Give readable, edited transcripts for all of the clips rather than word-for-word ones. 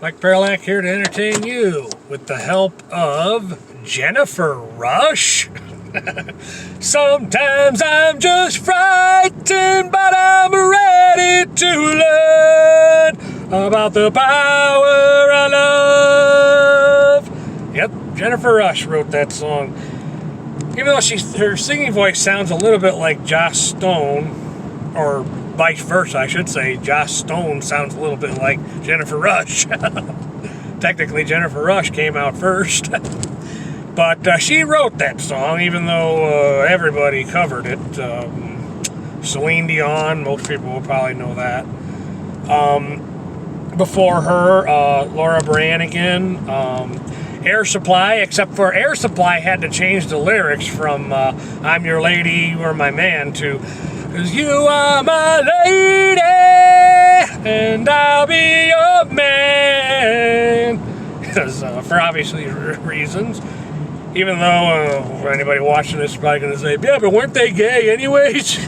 Mike Perlack here to entertain you with the help of Jennifer Rush. Sometimes I'm just frightened, but I'm ready to learn about the power of love. Yep, Jennifer Rush wrote that song. Even though her singing voice sounds a little bit like Joss Stone, or vice versa, I should say. Joss Stone sounds a little bit like Jennifer Rush. Technically, Jennifer Rush came out first. But she wrote that song, even though everybody covered it. Celine Dion, most people will probably know that. Before her, Laura Branigan, Air Supply, except for Air Supply had to change the lyrics from I'm your lady, you are my man to 'cause you are my lady and I'll be your man. Because for obvious reasons. Even though anybody watching this is probably going to say, yeah, but weren't they gay anyways?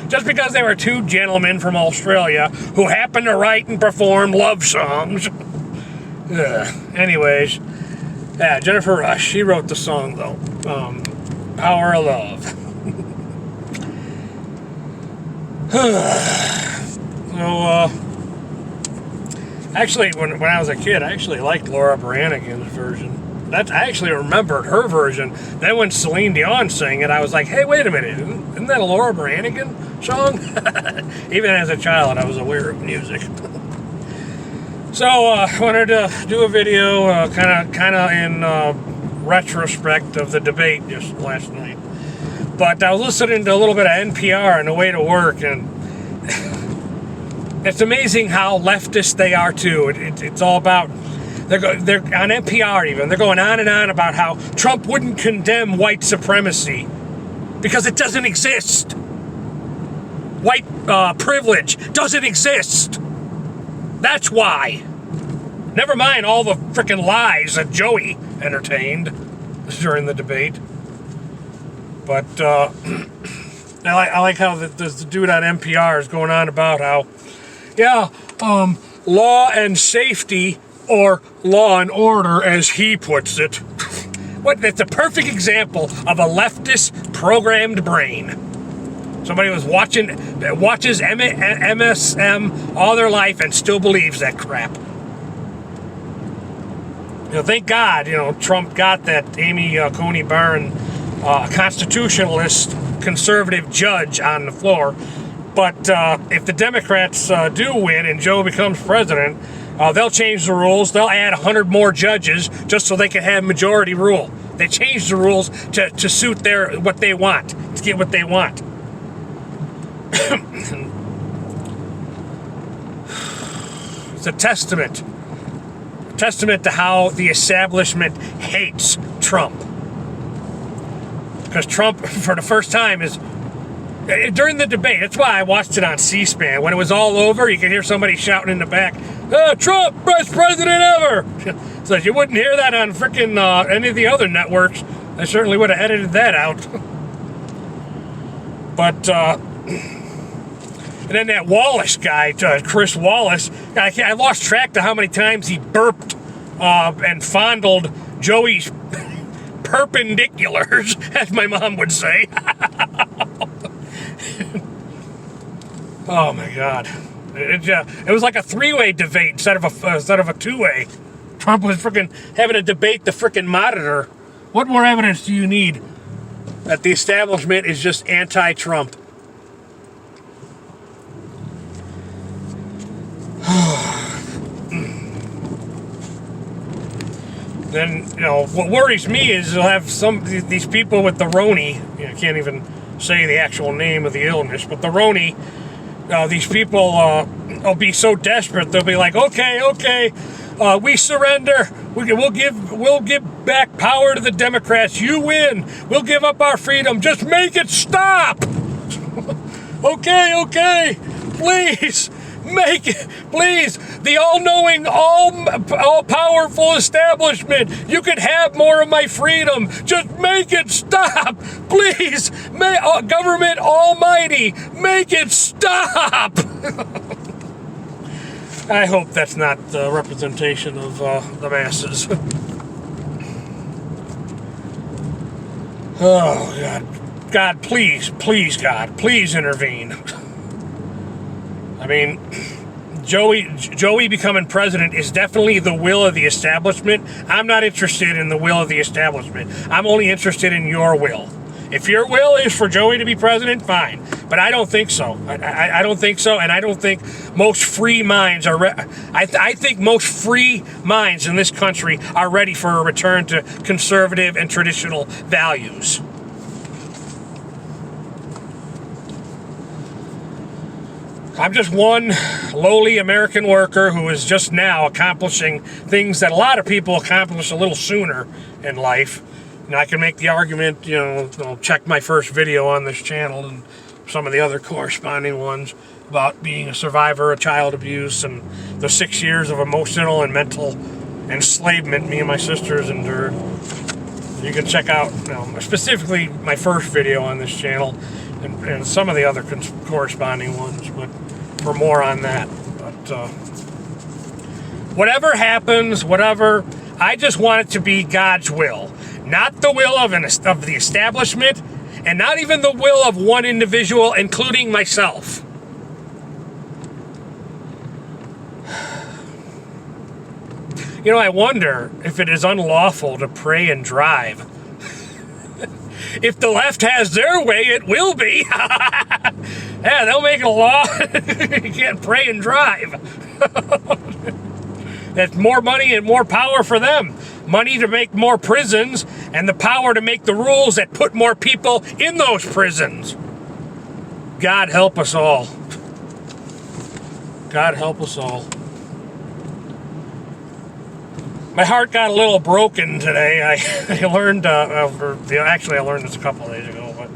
Just because they were two gentlemen from Australia who happened to write and perform love songs. Anyways, yeah, Jennifer Rush, she wrote the song though. Power of Love. So, actually, when I was a kid, I actually liked Laura Branigan's version. I actually remembered her version. Then when Celine Dion sang it, I was like, hey, wait a minute, isn't that a Laura Branigan song? Even as a child, I was aware of music. So, I wanted to do a video kind of in retrospect of the debate just last night. But I was listening to a little bit of NPR on the way to work, and it's amazing how leftist they are, too. It's all about... They're on NPR even. They're going on and on about how Trump wouldn't condemn white supremacy because it doesn't exist. White privilege doesn't exist. That's why. Never mind all the freaking lies that Joey entertained during the debate. But I like how the dude on NPR is going on about how, yeah, law and safety, or law and order, as he puts it. That's a perfect example of a leftist programmed brain. Somebody who watches MSM all their life and still believes that crap. Thank God, Trump got that Amy Coney Barron, constitutionalist conservative judge on the floor. But if the Democrats do win and Joe becomes president, they'll change the rules. They'll add 100 more judges just so they can have majority rule. They change the rules to suit what they want, to get what they want. It's a testament to how the establishment hates Trump. Because Trump, for the first time, is... During the debate, that's why I watched it on C-SPAN. When it was all over, you could hear somebody shouting in the back, Trump, best president ever! So you wouldn't hear that on frickin' any of the other networks. I certainly would have edited that out. But, and then that Wallace guy, Chris Wallace, I lost track to how many times he burped and fondled Joey's perpendiculars, as my mom would say. Oh my God! It was like a three-way debate instead of a two-way. Trump was freaking having a debate the freaking monitor. What more evidence do you need that the establishment is just anti-Trump? Then what worries me is you'll have these people with the Roni. I can't even say the actual name of the illness, but the Roni. These people will be so desperate they'll be like, okay, we surrender. We'll give back power to the Democrats. You win. We'll give up our freedom. Just make it stop. Okay, please. Make it, please, the all-knowing, all-powerful establishment. You could have more of my freedom. Just make it stop, please. Government almighty, make it stop. I hope that's not the representation of the masses. Oh, God. God, please, please, God, please intervene. I mean, Joey becoming president is definitely the will of the establishment. I'm not interested in the will of the establishment. I'm only interested in your will. If your will is for Joey to be president, fine. But I don't think so. I don't think so, and I don't think most free minds are... I think most free minds in this country are ready for a return to conservative and traditional values. I'm just one lowly American worker who is just now accomplishing things that a lot of people accomplish a little sooner in life. And I can make the argument, check my first video on this channel and some of the other corresponding ones about being a survivor of child abuse and the 6 years of emotional and mental enslavement me and my sisters endured. You can check out, specifically my first video on this channel and some of the other corresponding ones, but for more on that. But whatever happens, I just want it to be God's will. Not the will of the establishment, and not even the will of one individual, including myself. I wonder if it is unlawful to pray and drive. If the left has their way, it will be. Yeah, they'll make a law. You can't pray and drive. That's more money and more power for them. Money to make more prisons, and the power to make the rules that put more people in those prisons. God help us all. God help us all. My heart got a little broken today. I learned, actually I learned this a couple of days ago, but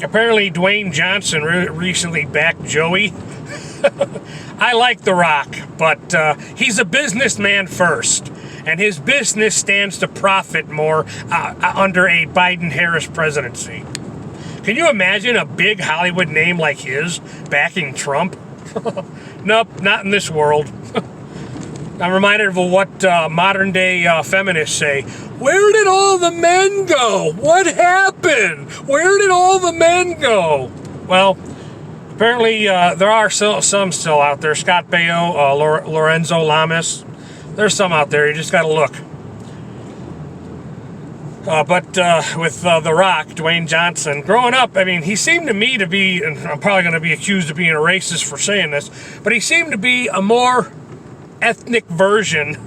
apparently Dwayne Johnson recently backed Joey. I like The Rock, but he's a businessman first, and his business stands to profit more under a Biden-Harris presidency. Can you imagine a big Hollywood name like his backing Trump? Nope, not in this world. I'm reminded of what modern-day feminists say. Where did all the men go? What happened? Where did all the men go? Well, apparently there are some still out there. Scott Baio, Lorenzo Lamas. There's some out there. You just got to look. But with The Rock, Dwayne Johnson, growing up, I mean, he seemed to me to be, and I'm probably going to be accused of being a racist for saying this, but he seemed to be a more ethnic version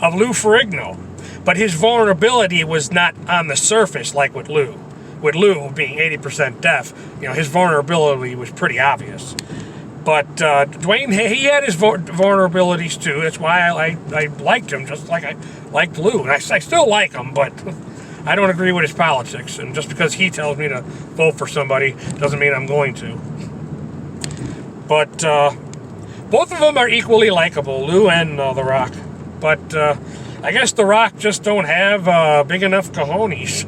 of Lou Ferrigno. But his vulnerability was not on the surface like with Lou. With Lou being 80% deaf, his vulnerability was pretty obvious. But Dwayne, he had his vulnerabilities too. That's why I liked him, just like I liked Lou. And I still like him, but I don't agree with his politics. And just because he tells me to vote for somebody doesn't mean I'm going to. But both of them are equally likable, Lou and The Rock. But I guess The Rock just don't have big enough cojones.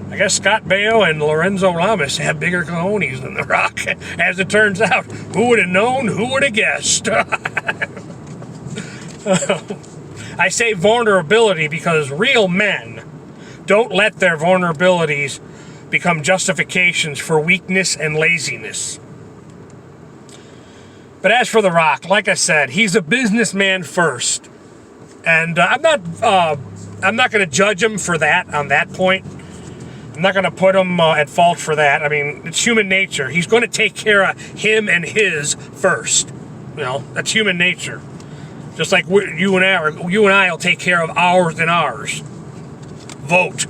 I guess Scott Baio and Lorenzo Lamas have bigger cojones than The Rock. As it turns out, who would have known? Who would have guessed? I say vulnerability because real men don't let their vulnerabilities become justifications for weakness and laziness. But as for The Rock, like I said, he's a businessman first. And I'm not going to judge him for that on that point. I'm not going to put him at fault for that. I mean, it's human nature. He's going to take care of him and his first. That's human nature. Just like you and I will take care of ours and ours. Vote.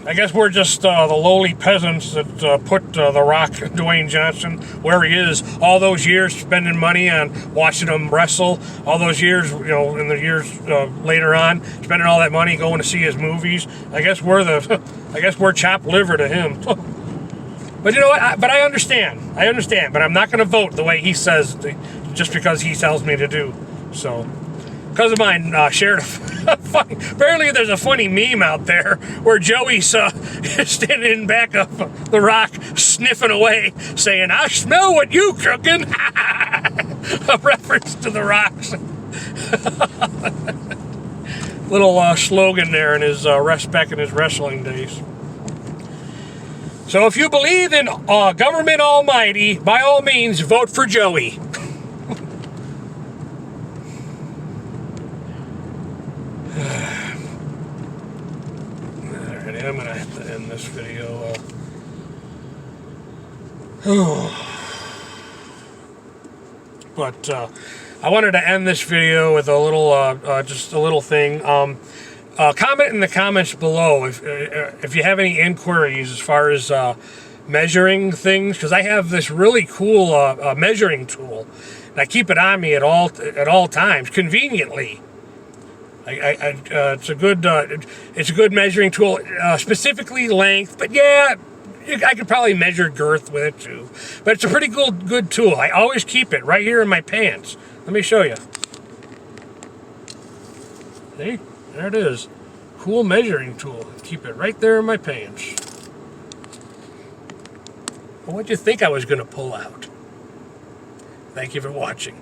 I guess we're just the lowly peasants that put The Rock, Dwayne Johnson, where he is. All those years spending money on watching him wrestle. All those years, in the years later on, spending all that money going to see his movies. I guess we're chopped liver to him. But you know what? I understand. But I'm not going to vote the way he says, just because he tells me to do. So, cousin of mine shared a funny, apparently there's a funny meme out there where Joey's standing in back of The Rock, sniffing away, saying, "I smell what you cooking." A reference to The Rock's little slogan there in his back in his wrestling days. So if you believe in government almighty, by all means, vote for Joey. Alright, I'm going to have to end this video. But I wanted to end this video with a little, just a little thing. Comment in the comments below if you have any inquiries as far as measuring things, because I have this really cool measuring tool, and I keep it on me at all times, conveniently. It's a good measuring tool, specifically length, but yeah, I could probably measure girth with it too. But it's a pretty good tool. I always keep it right here in my pants. Let me show you. See? There it is. Cool measuring tool. Keep it right there in my pants. Well, what'd you think I was going to pull out? Thank you for watching.